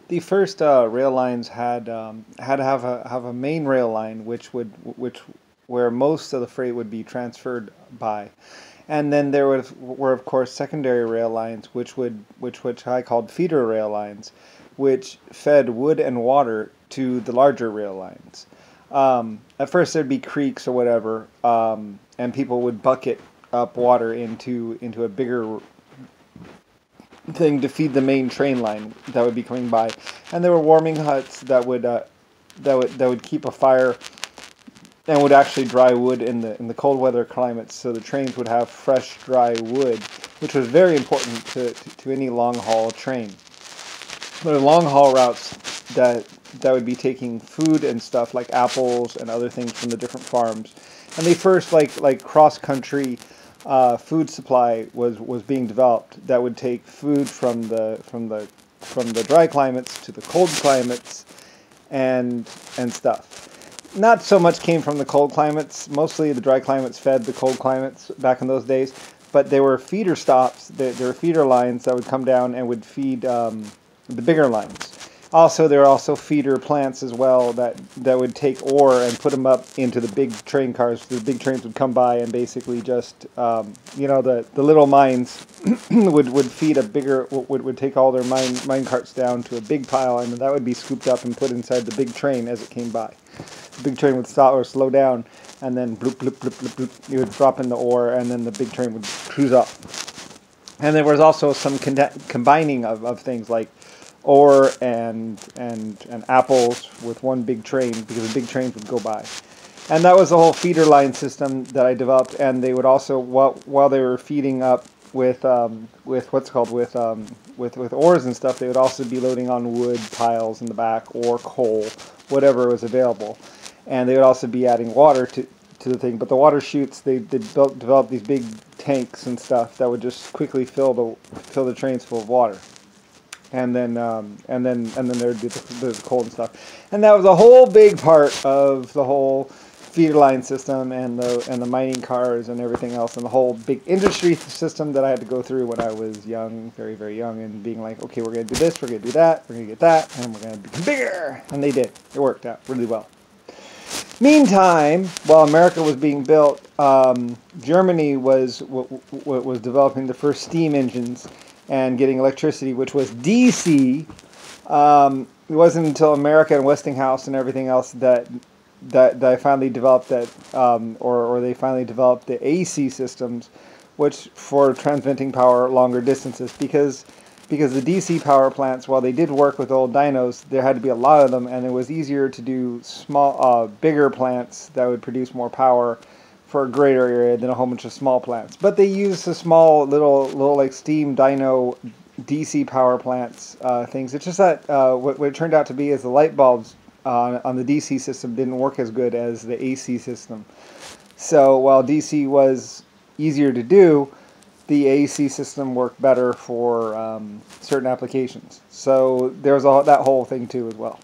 The first rail lines had to have a main rail line, which where most of the freight would be transferred by, and then there were of course secondary rail lines, which I called feeder rail lines, which fed wood and water to the larger rail lines. At first there'd be creeks or whatever, and people would bucket up water into a bigger thing to feed the main train line that would be coming by, and there were warming huts that would keep a fire and would actually dry wood in the cold weather climates, so the trains would have fresh dry wood, which was very important to any long haul train. There are long haul routes that would be taking food and stuff like apples and other things from the different farms, and they first like cross country food supply was being developed that would take food from the dry climates to the cold climates and stuff. Not so much came from the cold climates. Mostly the dry climates fed the cold climates back in those days. But there were feeder stops. There were feeder lines that would come down and would feed the bigger lines. Also, there are also feeder plants as well that would take ore and put them up into the big train cars. The big trains would come by and basically just, the little mines would feed a bigger, would take all their mine carts down to a big pile, and that would be scooped up and put inside the big train as it came by. The big train would stop or slow down, and then bloop, bloop, bloop, bloop, bloop, you would drop in the ore, and then the big train would cruise up. And there was also some combining of things like ore and apples with one big train, because the big trains would go by. And that was the whole feeder line system that I developed. And they would also, while they were feeding up with ores and stuff, they would also be loading on wood piles in the back or coal, whatever was available. And they would also be adding water to the thing. But the water chutes, they developed these big tanks and stuff that would just quickly fill the trains full of water. And then there'd be the cold and stuff, and that was a whole big part of the whole feeder line system and the mining cars and everything else, and the whole big industry system that I had to go through when I was young, very very young, and being like, okay, we're gonna do this, we're gonna do that, we're gonna get that, and we're gonna become bigger, and they did. It worked out really well. Meantime, while America was being built, Germany was developing the first steam engines and getting electricity, which was DC. It wasn't until America and Westinghouse and everything else that I finally developed that, or they finally developed the AC systems, which for transmitting power longer distances, because the DC power plants, while they did work with old dynos, there had to be a lot of them, and it was easier to do bigger plants that would produce more power for a greater area than a whole bunch of small plants. But they used the small little like steam dyno DC power plants things. It's just that what it turned out to be is the light bulbs on the DC system didn't work as good as the AC system. So while DC was easier to do, the AC system worked better for certain applications. So there was that whole thing too as well.